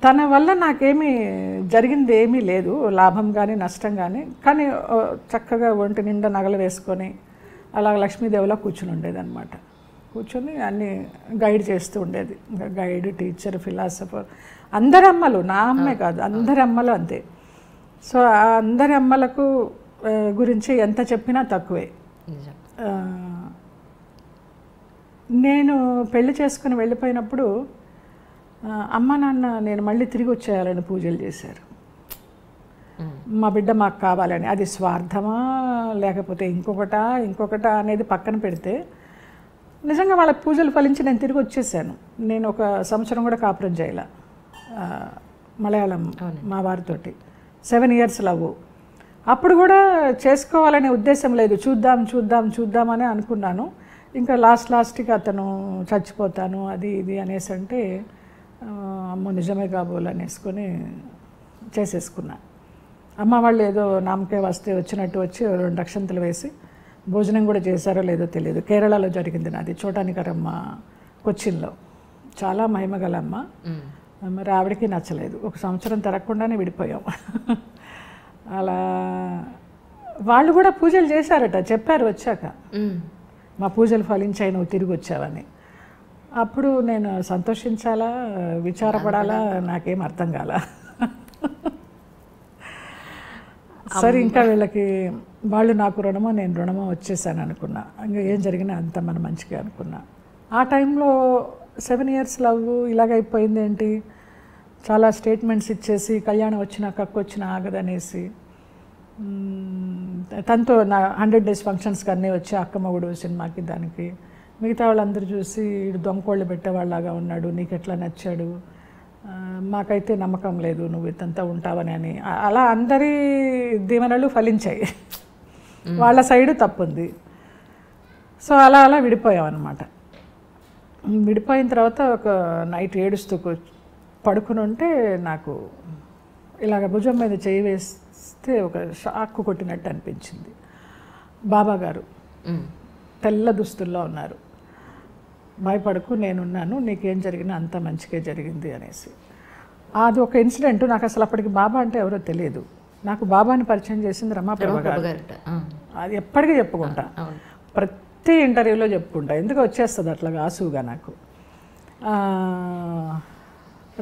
తన వల్ల నాకేమీ జరిగింది ఏమీ లేదు, లాభం కానీ నష్టం కానీ. కానీ చక్కగా ఒంటి నిండా నగలు వేసుకొని అలా లక్ష్మీదేవిలా కూర్చుని ఉండేదన్నమాట. కూర్చొని అన్నీ గైడ్ చేస్తూ ఉండేది. గైడ్, టీచర్, ఫిలాసఫర్, అందరి అమ్మలు, నా అమ్మే కాదు అందరి అమ్మలు అంతే. సో ఆ అందరి అమ్మలకు గురించి ఎంత చెప్పినా తక్కువే. నేను పెళ్లి చేసుకుని వెళ్ళిపోయినప్పుడు అమ్మ నాన్న నేను మళ్ళీ తిరిగి వచ్చేయాలని పూజలు చేశారు. మా బిడ్డ మాకు కావాలని. అది స్వార్థమా లేకపోతే ఇంకొకటా అనేది పక్కన పెడితే నిజంగా వాళ్ళ పూజలు ఫలించి నేను తిరిగి వచ్చేసాను. నేను ఒక సంవత్సరం కూడా కాపురం చేయాల మలయాళం మా వారితోటి. 7 years లవ్. అప్పుడు కూడా చేసుకోవాలనే ఉద్దేశం లేదు, చూద్దామని అనుకున్నాను. ఇంకా లాస్ట్కి అతను చచ్చిపోతాను అది ఇది అనేసి అంటే అమ్మో నిజమే కాబోలు అనేసుకొని చేసేసుకున్నా. అమ్మ వాళ్ళు ఏదో నామకే వస్తే వచ్చినట్టు వచ్చి 2 అక్షంతలు వేసి భోజనం కూడా చేశారో లేదో తెలియదు. కేరళలో జరిగింది నాది, చోటానికరమ్మ కొచ్చిన్లో. చాలా మహిమగల అమ్మ. మరి ఆవిడకి నచ్చలేదు. 1 సంవత్సరం తిరగకుండానే విడిపోయాం. అలా వాళ్ళు కూడా పూజలు చేశారట, చెప్పారు వచ్చాక, మా పూజలు ఫలించాయి నువ్వు తిరిగి వచ్చావని. అప్పుడు నేను సంతోషించాలా విచారపడాలా నాకేం అర్థం కాల. సరే ఇంకా వీళ్ళకి వాళ్ళు నాకు రుణమో నేను రుణమో వచ్చేసాను అనుకున్నా. ఇంకా ఏం జరిగినా అంత మన మంచిగా అనుకున్నా. ఆ టైంలో 7 years లవ్ ఇలాగైపోయింది ఏంటి, చాలా స్టేట్మెంట్స్ ఇచ్చేసి కళ్యాణం వచ్చినా కక్కొచ్చినా ఆగదనేసి తనతో నా 100 days ఫంక్షన్స్కి అన్నీ వచ్చి అక్కమ్మగుడు సినిమాకి దానికి మిగతా వాళ్ళందరూ చూసి దొంగకోళ్ళు పెట్టేవాళ్ళలాగా ఉన్నాడు, నీకు ఎట్లా నచ్చాడు, మాకైతే నమ్మకం లేదు నువ్వు ఇతంతా ఉంటావని అని అలా అందరి దీవెనలు ఫలించాయి. వాళ్ళ సైడు తప్పుంది. సో అలా విడిపోయాం అన్నమాట. విడిపోయిన తర్వాత ఒక నైట్ ఏడుస్తూ పడుకుని ఉంటే నాకు ఇలాగ భుజం మీద చేయి వేస్తే ఒక షాక్ కొట్టినట్టు అనిపించింది. బాబా గారు తెల్ల దుస్తుల్లో ఉన్నారు. భయపడకు నేనున్నాను, నీకేం జరిగినా అంత మంచిగా జరిగింది అనేసి. అది ఒక ఇన్సిడెంట్. నాకు అసలు అప్పటికి బాబా అంటే ఎవరో తెలియదు. నాకు బాబాని పరిచయం చేసింది రమాప్రభ గారు. అది ఎప్పటికీ చెప్పుకుంటా, ప్రతి ఇంటర్వ్యూలో చెప్పుకుంటా, ఎందుకు వచ్చేస్తుంది అట్లాగా ఆసుగా నాకు.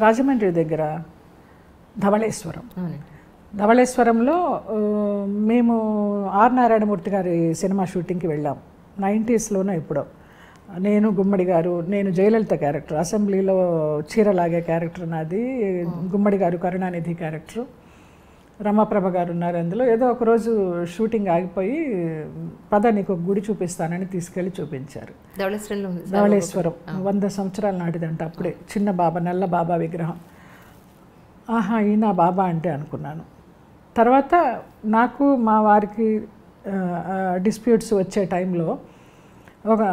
రాజమండ్రి దగ్గర ధవళేశ్వరంలో మేము ఆర్ నారాయణమూర్తి గారి సినిమా షూటింగ్కి వెళ్ళాం. 90s ఎప్పుడో. నేను, గుమ్మడి గారు, నేను జయలలిత క్యారెక్టర్, అసెంబ్లీలో చీరలాగే క్యారెక్టర్ నాది, గుమ్మడి గారు కరుణానిధి క్యారెక్టరు, రమాప్రభ గారు ఉన్నారు అందులో. ఏదో ఒకరోజు షూటింగ్ ఆగిపోయి పద నీకు ఒక గుడి చూపిస్తానని తీసుకెళ్ళి చూపించారు. ధవళేశ్వరం 100 సంవత్సరాల నాటిదంట. అప్పుడే చిన్న బాబా, నల్ల బాబా విగ్రహం. ఆహా ఈయన బాబా అంటే అనుకున్నాను. తర్వాత నాకు మా వారికి డిస్ప్యూట్స్ వచ్చే టైంలో ఒక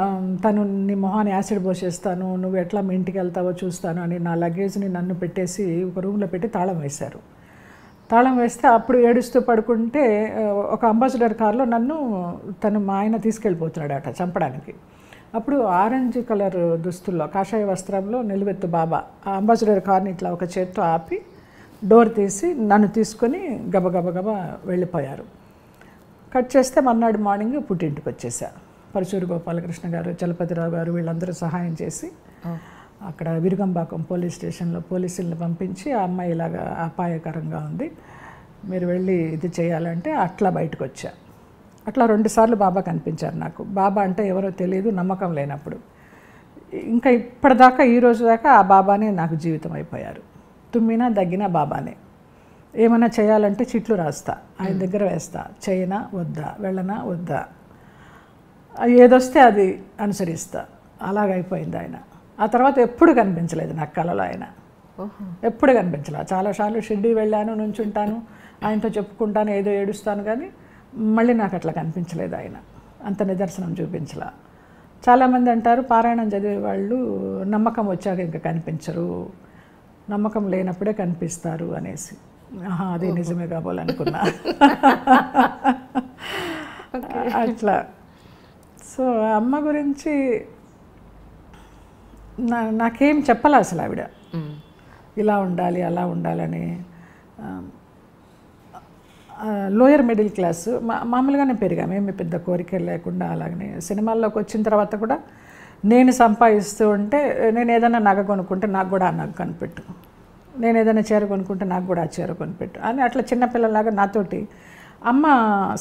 తను నీ మొహాన్ని యాసిడ్ పోసేస్తాను, నువ్వు ఎట్లా మీ ఇంటికి వెళ్తావో చూస్తాను అని నా లగేజ్ని నన్ను పెట్టేసి ఒక రూమ్లో పెట్టి తాళం వేశారు. తాళం వేస్తే అప్పుడు ఏడుస్తూ పడుకుంటే ఒక అంబాసిడర్ కార్లో నన్ను మా ఆయన తీసుకెళ్ళిపోతున్నాడట చంపడానికి. అప్పుడు ఆరెంజ్ కలర్ దుస్తుల్లో కాషాయ వస్త్రంలో నిలువెత్తు బాబా ఆ అంబాసిడర్ కార్ని ఇట్లా ఒక చేత్తో ఆపి డోర్ తీసి నన్ను తీసుకొని గబగబా వెళ్ళిపోయారు. కట్ చేస్తే మర్నాడు మార్నింగ్ పుట్టింటికి వచ్చేసా. పరచూరు గోపాలకృష్ణ గారు, చలపతిరావు గారు వీళ్ళందరూ సహాయం చేసి అక్కడ విరుగంబాకం పోలీస్ స్టేషన్లో పోలీసులను పంపించి ఆ అమ్మాయి ఇలాగా అపాయకరంగా ఉంది, మీరు వెళ్ళి ఇది చేయాలంటే అట్లా బయటకు వచ్చా. అట్లా 2 సార్లు బాబా కనిపించారు నాకు. బాబా అంటే ఎవరో తెలియదు, నమ్మకం లేనప్పుడు. ఇంకా ఇప్పటిదాకా ఈ రోజు దాకా ఆ బాబానే నాకు జీవితం అయిపోయారు. తుమ్మినా దగ్గినా బాబానే. ఏమైనా చేయాలంటే చిట్లు రాస్తా, ఆయన దగ్గర వేస్తా, చేయనా వద్దా, వెళ్ళనా వద్దా, ఏదొస్తే అది అనుసరిస్తా. అలాగైపోయింది ఆయన. ఆ తర్వాత ఎప్పుడు కనిపించలేదు నాకు కలలో ఆయన, ఎప్పుడు కనిపించలేదు. చాలాసార్లు షిర్డీ వెళ్ళాను, నుంచుంటాను, ఆయనతో చెప్పుకుంటాను, ఏదో ఏడుస్తాను, కానీ మళ్ళీ నాకు అట్లా కనిపించలేదు ఆయన, అంత నిదర్శనం చూపించలా. చాలామంది అంటారు పారాయణం చదివే వాళ్ళు నమ్మకం వచ్చాక ఇంకా కనిపించరు, నమ్మకం లేనప్పుడే కనిపిస్తారు అనేసి. ఆహా అది నిజమే కాబోలనుకున్నా. అట్లా. సో అమ్మ గురించి నాకేం చెప్పాలి అసలు. ఆవిడ ఇలా ఉండాలి అలా ఉండాలని. లోయర్ మిడిల్ క్లాస్ మామూలుగానే పెరిగాము, ఏమి పెద్ద కోరికలు లేకుండా. అలాగనే సినిమాల్లోకి వచ్చిన తర్వాత కూడా నేను సంపాదిస్తూ ఉంటే, నేను ఏదైనా నగ కొనుక్కుంటే నాకు కూడా ఆ నగ కొనిపెట్టు, నేను ఏదైనా చీర కొనుక్కుంటే నాకు కూడా ఆ చీర కొనిపెట్టు అని అట్లా చిన్నపిల్లలాగా నాతోటి. అమ్మ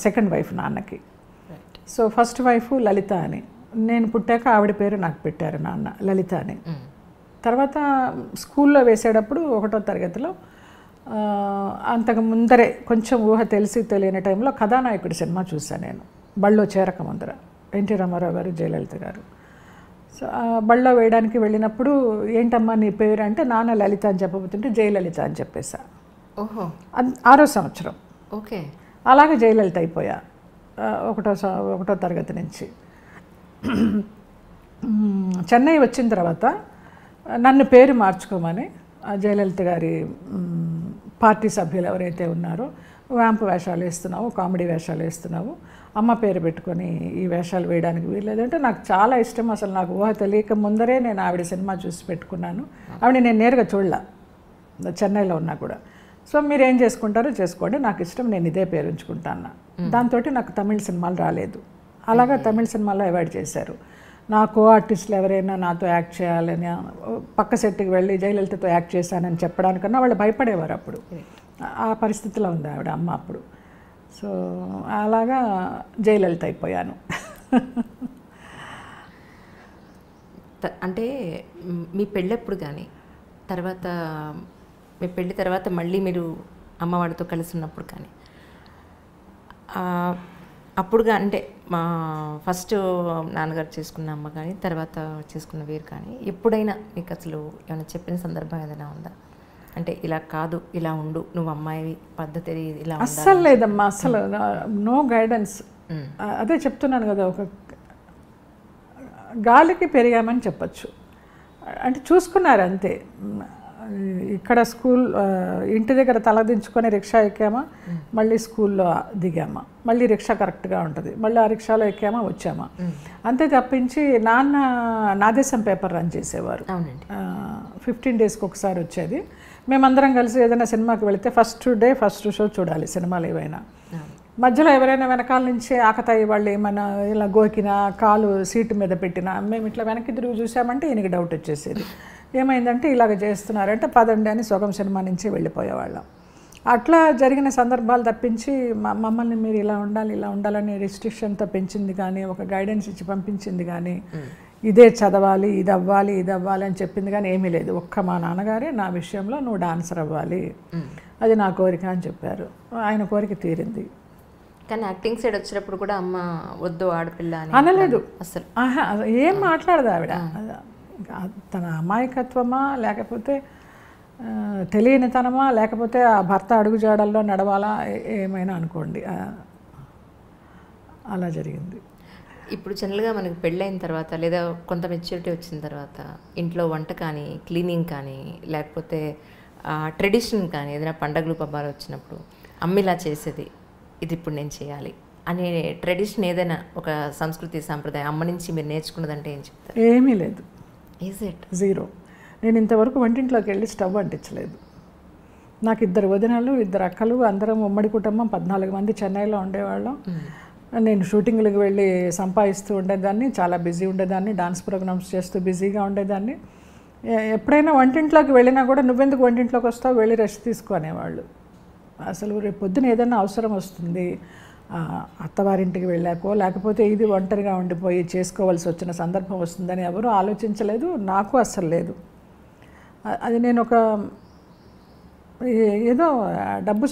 సెకండ్ వైఫ్ నాన్నకి. సో ఫస్ట్ వైఫ్ లలిత అని, నేను పుట్టాక ఆవిడ పేరు నాకు పెట్టారు నాన్న, లలిత అని. తర్వాత స్కూల్లో వేసేటప్పుడు 1వ తరగతిలో, అంతకు ముందరే కొంచెం ఊహ తెలిసి తెలియని టైంలో కథానాయకుడి సినిమా చూశాను నేను, బళ్ళో చేరక ముందర, ఎన్టీ రామారావు గారు, జయలలిత గారు. సో బళ్ళో వేయడానికి వెళ్ళినప్పుడు ఏంటమ్మా నీ పేరు అంటే, నాన్న లలిత అని చెప్పబోతుంటే జయలలిత అని చెప్పేసా. ఓహో, 6వ సంవత్సరం. ఓకే. అలాగే జయలలిత అయిపోయా 1వ తరగతి నుంచి. చెన్నై వచ్చిన తర్వాత నన్ను పేరు మార్చుకోమని జయలలిత గారి పార్టీ సభ్యులు ఎవరైతే ఉన్నారో, వ్యాంపు వేషాలు వేస్తున్నావు, కామెడీ వేషాలు వేస్తున్నావు, అమ్మ పేరు పెట్టుకొని ఈ వేషాలు వేయడానికి వీల్లేదంటే, నాకు చాలా ఇష్టం. అసలు నాకు ఊహ తెలియక ముందరే నేను ఆవిడ సినిమా చూసి పెట్టుకున్నాను. ఆవిడ నేను నేరుగా చూడలా, చెన్నైలో ఉన్నా కూడా. సో మీరు ఏం చేసుకుంటారో చేసుకోండి, నాకు ఇష్టం, నేను ఇదే పేరు ఉంచుకుంటాను. దాంతో నాకు తమిళ సినిమాలు రాలేదు. అలాగా తమిళ సినిమాలో అవాయిడ్ చేశారు. నా కో ఆర్టిస్టులు ఎవరైనా నాతో యాక్ట్ చేయాలని, పక్క సెట్కి వెళ్ళి జయలలితతో యాక్ట్ చేశానని చెప్పడానికన్నా వాళ్ళు భయపడేవారు. అప్పుడు ఆ పరిస్థితిలో ఉంది ఆవిడ అమ్మ అప్పుడు. సో అలాగా జయలలిత అయిపోయాను. అంటే మీ పెళ్ళెప్పుడు కానీ, తర్వాత మీ పెళ్ళి తర్వాత మళ్ళీ మీరు అమ్మవాడితో కలిసి ఉన్నప్పుడు కానీ, అప్పుడుగా అంటే మా ఫస్ట్ నాన్నగారు చేసుకున్న అమ్మ కానీ, తర్వాత చేసుకున్న వీరు కానీ, ఎప్పుడైనా మీకు అసలు ఏమైనా చెప్పిన సందర్భం ఏదైనా ఉందా? అంటే ఇలా కాదు, ఇలా ఉండు, నువ్వు అమ్మాయి పద్ధతి ఇలా అస్సలు లేదమ్మా, అస్సలు నో గైడెన్స్. అదే చెప్తున్నాను కదా, ఒక గాలికి పెరిగామని చెప్పచ్చు. అంటే చూసుకున్నారు అంతే. ఇక్కడ స్కూల్ ఇంటి దగ్గర తలదించుకొని రిక్షా ఎక్కామా, మళ్ళీ స్కూల్లో దిగామా, మళ్ళీ రిక్షా కరెక్ట్గా ఉంటుంది, మళ్ళీ ఆ రిక్షాలో ఎక్కామా వచ్చామా, అంతే తప్పించి. నాన్న నాదేశం పేపర్ రన్ చేసేవారు, 15 డేస్కి ఒకసారి వచ్చేది. మేమందరం కలిసి ఏదైనా సినిమాకి వెళితే ఫస్ట్ డే ఫస్ట్ షో చూడాలి సినిమాలు ఏవైనా. మధ్యలో ఎవరైనా వెనకాల నుంచి ఆకతాయి వాళ్ళు ఏమైనా ఇలా గోకినా, కాలు సీటు మీద పెట్టినా, మేము ఇట్లా వెనక్కి తిరిగి చూసామంటే ఈయనకి డౌట్ వచ్చేసేది. ఏమైందంటే ఇలాగ చేస్తున్నారంటే పదండి అని సొగం సినిమా నుంచి వెళ్ళిపోయేవాళ్ళం. అట్లా జరిగిన సందర్భాలు తప్పించి మమ్మల్ని మీరు ఇలా ఉండాలి ఇలా ఉండాలని రిస్ట్రిక్షన్తో పెంచింది కానీ, ఒక గైడెన్స్ ఇచ్చి పంపించింది కానీ, ఇదే చదవాలి, ఇది అవ్వాలి, ఇది అవ్వాలి అని చెప్పింది కానీ ఏమీ లేదు. ఒక్క మా నాన్నగారే నా విషయంలో నువ్వు డాన్సర్ అవ్వాలి, అది నా కోరిక అని చెప్పారు. ఆయన కోరిక తీరింది. కానీ యాక్టింగ్ సైడ్ వచ్చినప్పుడు కూడా అమ్మ వద్దు ఆడపిల్ల అనలేదు అసలు, ఏం మాట్లాడదు ఆవిడ. తన అమాయకత్వమా, లేకపోతే తెలియనితనమా, లేకపోతే ఆ భర్త అడుగుజాడల్లో నడవాలా, ఏమైనా అనుకోండి, అలా జరిగింది. ఇప్పుడు జనరల్గా మనకి పెళ్ళైన తర్వాత లేదా కొంత మెచ్యూరిటీ వచ్చిన తర్వాత ఇంట్లో వంట కానీ, క్లీనింగ్ కానీ, లేకపోతే ట్రెడిషన్ కానీ, ఏదైనా పండగలు పబ్బాలు వచ్చినప్పుడు అమ్మ ఇలా చేసేది, ఇది ఇప్పుడు నేను చేయాలి అనే ట్రెడిషన్ ఏదైనా ఒక సంస్కృతి సాంప్రదాయం అమ్మ నుంచి మీరు నేర్చుకున్నదంటే ఏం చెప్తారు? ఏమీ లేదు. Is it? జీరో. నేను ఇంతవరకు వంటింట్లోకి వెళ్ళి స్టవ్ అంటించలేదు. నాకు 2 వదినలు, 2 అక్కలు, అందరం ఉమ్మడి కుటుంబం, 14 మంది చెన్నైలో ఉండేవాళ్ళం. నేను షూటింగ్లకు వెళ్ళి సంపాదిస్తూ ఉండేదాన్ని, చాలా బిజీ ఉండేదాన్ని, డాన్స్ ప్రోగ్రామ్స్ చేస్తూ బిజీగా ఉండేదాన్ని. ఎప్పుడైనా వంటింట్లోకి వెళ్ళినా కూడా నువ్వెందుకు వంటింట్లోకి వస్తావు, వెళ్ళి రెస్ట్ తీసుకునేవాళ్ళు. అసలు రేపు పొద్దున ఏదైనా అవసరం వస్తుంది, అత్తవారింటికి వెళ్ళాకో లేకపోతే ఇది ఒంటరిగా ఉండిపోయి చేసుకోవాల్సి వచ్చిన సందర్భం వస్తుందని ఎవరూ ఆలోచించలేదు, నాకు అస్సలు లేదు. అది నేను ఒక ఏదో డబ్బు